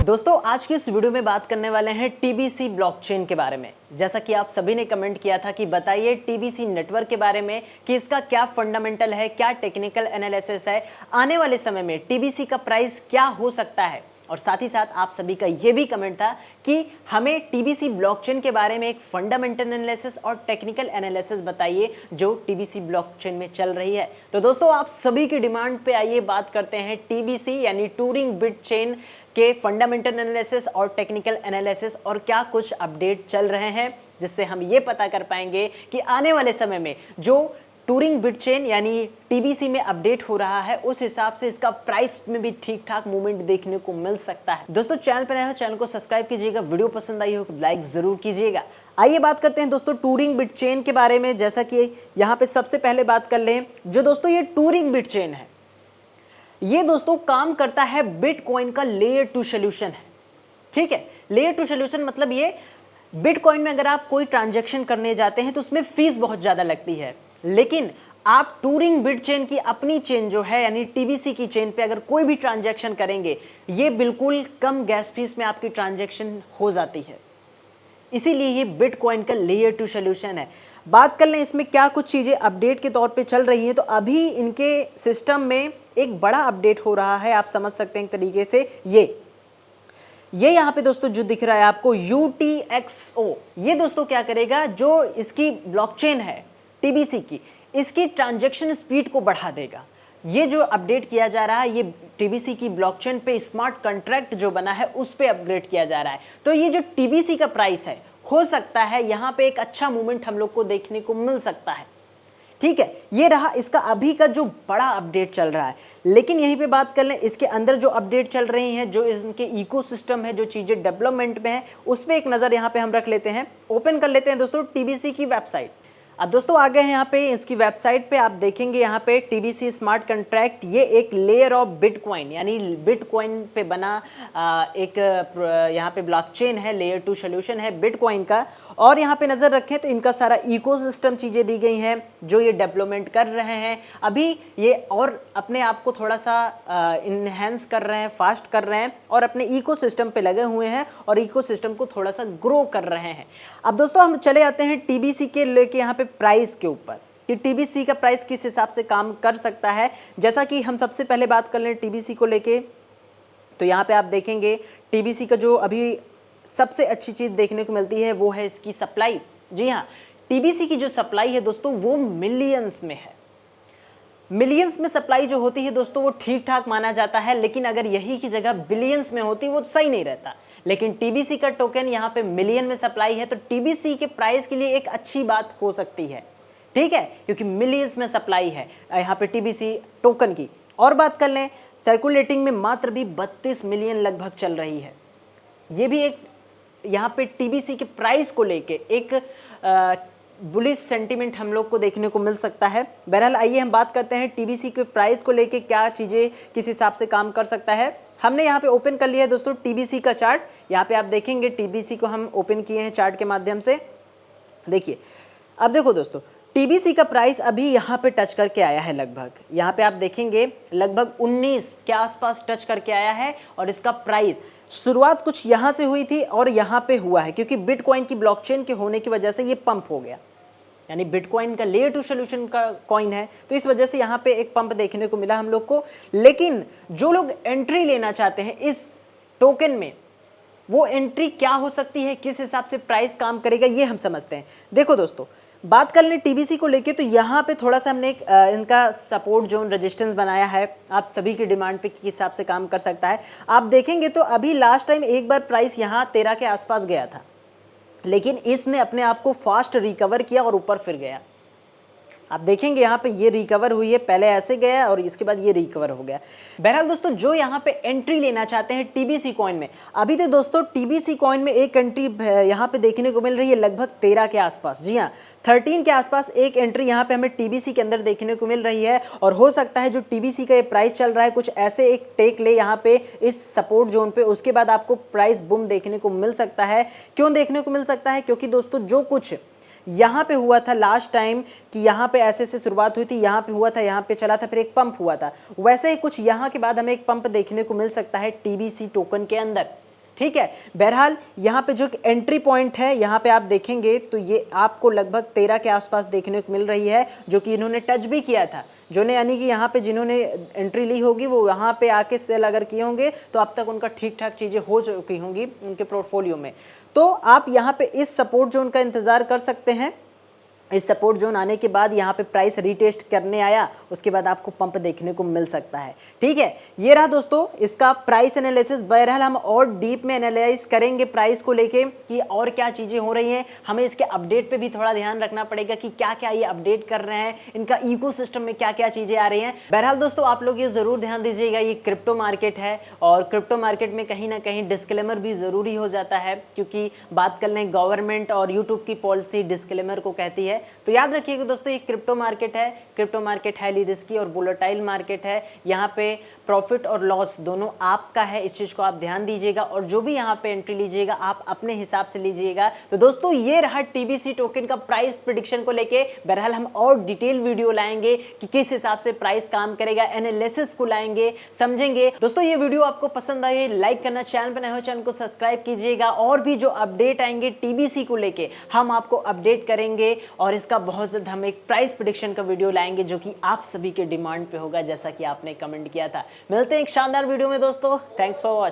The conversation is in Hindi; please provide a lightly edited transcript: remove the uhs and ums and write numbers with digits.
दोस्तों आज की इस वीडियो में बात करने वाले हैं टीबीसी ब्लॉकचेन के बारे में। जैसा कि आप सभी ने कमेंट किया था कि बताइए टीबीसी नेटवर्क के बारे में कि इसका क्या फंडामेंटल है, क्या टेक्निकल एनालिसिस है, आने वाले समय में टीबीसी का प्राइस क्या हो सकता है। और साथ ही साथ आप सभी का ये भी कमेंट था कि हमें टीबीसी ब्लॉकचेन के बारे में एक फंडामेंटल एनालिसिस और टेक्निकल एनालिसिस बताइए जो टीबीसी ब्लॉकचेन में चल रही है। तो दोस्तों आप सभी की डिमांड पे आइए बात करते हैं टीबीसी यानी टूरिंग बिट चेन के फंडामेंटल एनालिसिस और टेक्निकल एनालिसिस और क्या कुछ अपडेट चल रहे हैं, जिससे हम ये पता कर पाएंगे कि आने वाले समय में जो टूरिंग बिट चेन यानी टीबीसी में अपडेट हो रहा है उस हिसाब से इसका प्राइस में भी ठीक ठाक मूवमेंट देखने को मिल सकता है। दोस्तों चैनल पर नए हो चैनल को सब्सक्राइब कीजिएगा, वीडियो पसंद आई हो तो लाइक जरूर कीजिएगा। आइए बात करते हैं दोस्तों टूरिंग बिट चेन के बारे में। जैसा कि यहाँ पे सबसे पहले बात कर लें, जो दोस्तों ये टूरिंग बिट चेन है, ये दोस्तों काम करता है बिटकॉइन का लेयर 2 सॉल्यूशन है। ठीक है, लेयर 2 सॉल्यूशन मतलब ये बिटकॉइन में अगर आप कोई ट्रांजैक्शन करने जाते हैं तो उसमें फीस बहुत ज़्यादा लगती है, लेकिन आप टूरिंग बिट चेन की अपनी चेन जो है यानी टीबीसी की चेन पे अगर कोई भी ट्रांजैक्शन करेंगे ये बिल्कुल कम गैस फीस में आपकी ट्रांजैक्शन हो जाती है। इसीलिए ये बिटकॉइन का लेयर 2 सॉल्यूशन है। बात कर लें इसमें क्या कुछ चीज़ें अपडेट के तौर पे चल रही हैं, तो अभी इनके सिस्टम में एक बड़ा अपडेट हो रहा है, आप समझ सकते हैं एक तरीके से। ये यहाँ पे दोस्तों जो दिख रहा है आपको UTXO, ये दोस्तों क्या करेगा, जो इसकी ब्लॉकचेन है टीबीसी की, इसकी ट्रांजैक्शन स्पीड को बढ़ा देगा। ये जो अपडेट किया जा रहा है ये टीबीसी की ब्लॉकचेन पे स्मार्ट कॉन्ट्रैक्ट जो बना है उस पे अपग्रेड किया जा रहा है। तो ये जो टीबीसी का प्राइस है, हो सकता है यहाँ पे एक अच्छा मूवमेंट हम लोग को देखने को मिल सकता है। ठीक है, ये रहा इसका अभी का जो बड़ा अपडेट चल रहा है। लेकिन यहीं पे बात कर लें इसके अंदर जो अपडेट चल रही हैं, जो इनके इकोसिस्टम है, जो चीज़ें डेवलपमेंट में है, उस पर एक नज़र यहाँ पे हम रख लेते हैं। ओपन कर लेते हैं दोस्तों टीबीसी की वेबसाइट। अब दोस्तों आ गए हैं यहाँ पे इसकी वेबसाइट पे, आप देखेंगे यहाँ पे टीबीसी स्मार्ट कॉन्ट्रैक्ट, ये एक लेयर ऑफ बिटकॉइन यानी बिटकॉइन पे बना एक यहाँ पे ब्लॉकचेन है, लेयर 2 सॉल्यूशन है बिटकॉइन का। और यहाँ पे नज़र रखें तो इनका सारा इकोसिस्टम चीज़ें दी गई हैं जो ये डेवलपमेंट कर रहे हैं। अभी ये और अपने आप को थोड़ा सा इन्हेंस कर रहे हैं, फास्ट कर रहे हैं और अपने इकोसिस्टम पे लगे हुए हैं और इकोसिस्टम को थोड़ा सा ग्रो कर रहे हैं। अब दोस्तों हम चले आते हैं टीबीसी के लेके यहाँ पे प्राइस के ऊपर कि टीबीसी का प्राइस किस हिसाब से काम कर सकता है। जैसा कि हम सबसे पहले बात कर लें टीबीसी को लेके, तो यहाँ पे आप देखेंगे टीबीसी का जो अभी सबसे अच्छी चीज़ देखने को मिलती है वो है इसकी सप्लाई। जी हाँ, टीबीसी की जो सप्लाई है दोस्तों वो मिलियंस में है। मिलियंस में सप्लाई जो होती है दोस्तों वो ठीक ठाक माना जाता है, लेकिन अगर यही की जगह बिलियंस में होती वो सही नहीं रहता। लेकिन टीबीसी का टोकन यहाँ पे मिलियन में सप्लाई है, तो टीबीसी के प्राइस के लिए एक अच्छी बात हो सकती है। ठीक है, क्योंकि मिलियंस में सप्लाई है यहाँ पे टीबीसी टोकन की। और बात कर लें सर्कुलेटिंग में मात्र भी 32 मिलियन लगभग चल रही है। ये भी एक यहाँ पे टीबीसी के प्राइस को लेके एक बुलिश सेंटीमेंट हम लोग को देखने को मिल सकता है। बहरहाल आइए हम बात करते हैं टीबीसी के प्राइस को लेके क्या चीज़ें किस हिसाब से काम कर सकता है। हमने यहाँ पे ओपन कर लिया है दोस्तों टीबीसी का चार्ट। यहाँ पे आप देखेंगे टीबीसी को हम ओपन किए हैं चार्ट के माध्यम से। देखिए, अब देखो दोस्तों टीबीसी का प्राइस अभी यहाँ पे टच करके आया है, लगभग यहाँ पे आप देखेंगे लगभग 19 के आसपास टच करके आया है। और इसका प्राइस शुरुआत कुछ यहाँ से हुई थी और यहाँ पे हुआ है, क्योंकि बिटकॉइन की ब्लॉकचेन के होने की वजह से ये पंप हो गया, यानी बिटकॉइन का लेयर 2 सॉल्यूशन का कॉइन है, तो इस वजह से यहाँ पे एक पंप देखने को मिला हम लोग को। लेकिन जो लोग एंट्री लेना चाहते हैं इस टोकन में, वो एंट्री क्या हो सकती है, किस हिसाब से प्राइस काम करेगा, ये हम समझते हैं। देखो दोस्तों बात कर लें टीबीसी को लेके, तो यहाँ पे थोड़ा सा हमने एक इनका सपोर्ट जोन रेजिस्टेंस बनाया है, आप सभी की डिमांड पे किस हिसाब से काम कर सकता है। आप देखेंगे तो अभी लास्ट टाइम एक बार प्राइस यहाँ 13 के आसपास गया था, लेकिन इसने अपने आप को फास्ट रिकवर किया और ऊपर फिर गया। आप देखेंगे यहाँ पे ये रिकवर हुई है, पहले ऐसे गया और इसके बाद ये रिकवर हो गया। बहरहाल दोस्तों जो यहाँ पे एंट्री लेना चाहते हैं टीबीसी कॉइन में, अभी तो दोस्तों टीबीसी कॉइन में एक एंट्री यहाँ पे देखने को मिल रही है लगभग 13 के आसपास। जी हाँ, 13 के आसपास एक एंट्री यहाँ पे हमें टीबीसी के अंदर देखने को मिल रही है। और हो सकता है जो टीबीसी का ये प्राइस चल रहा है कुछ ऐसे एक टेक ले यहाँ पे इस सपोर्ट जोन पे, उसके बाद आपको प्राइस बूम देखने को मिल सकता है। क्यों देखने को मिल सकता है? क्योंकि दोस्तों जो कुछ यहाँ पे हुआ था लास्ट टाइम कि यहाँ पे ऐसे से शुरुआत हुई थी, यहाँ पे हुआ था, यहाँ पे चला था, फिर एक पंप हुआ था, वैसे ही कुछ यहाँ के बाद हमें एक पंप देखने को मिल सकता है टीबीसी टोकन के अंदर। ठीक है। बहरहाल यहाँ पे जो एंट्री पॉइंट है यहाँ पे आप देखेंगे तो ये आपको लगभग 13 के आसपास देखने को मिल रही है, जो कि इन्होंने टच भी किया था। जो ने यानी कि यहाँ पे जिन्होंने एंट्री ली होगी वो यहाँ पे आके सेल अगर किए होंगे तो अब तक उनका ठीक ठाक चीज़ें हो चुकी होंगी उनके पोर्टफोलियो में। तो आप यहाँ पे इस सपोर्ट जोन का इंतज़ार कर सकते हैं। इस सपोर्ट जोन आने के बाद यहाँ पे प्राइस रीटेस्ट करने आया, उसके बाद आपको पंप देखने को मिल सकता है। ठीक है, ये रहा दोस्तों इसका प्राइस एनालिसिस। बहरहाल हम और डीप में एनालाइज करेंगे प्राइस को लेके कि और क्या चीज़ें हो रही हैं। हमें इसके अपडेट पे भी थोड़ा ध्यान रखना पड़ेगा कि क्या क्या ये अपडेट कर रहे हैं, इनका इकोसिस्टम में क्या क्या चीज़ें आ रही हैं। बहरहाल दोस्तों आप लोग ये ज़रूर ध्यान दीजिएगा, ये क्रिप्टो मार्केट है और क्रिप्टो मार्केट में कहीं ना कहीं डिस्क्लेमर भी ज़रूरी हो जाता है, क्योंकि बात कर लें गवर्नमेंट और यूट्यूब की पॉलिसी डिस्क्लेमर को कहती है। तो याद रखिएगा दोस्तों ये क्रिप्टो मार्केट है, क्रिप्टो मार्केट हाईली रिस्की और वोलेटाइल मार्केट है। यहाँ पे प्रॉफिट और लॉस दोनों आपका है, इस चीज़ को आप ध्यान दीजिएगा और जो भी यहाँ पे एंट्री लीजिएगा आप अपने हिसाब से लीजिएगा। तो दोस्तों ये रहा टीबीसी टोकन का प्राइस प्रेडिक्शन को लेके। बहरहाल हम और डिटेल वीडियो लाएंगे कि किस हिसाब से प्राइस काम करेगा, एनालिसिस को लाएंगे, समझेंगे। दोस्तों ये वीडियो आपको पसंद आई लाइक करना, चैनल पर नए हो चैनल को सब्सक्राइब कीजिएगा और भी जो अपडेट आएंगे टीबीसी को लेके हम आपको अपडेट करेंगे और इसका बहुत जल्द हम एक प्राइस प्रेडिक्शन का वीडियो लाएंगे जो कि आप सभी के डिमांड पे होगा, जैसा कि आपने कमेंट किया था। मिलते हैं एक शानदार वीडियो में दोस्तों। Thanks for watching.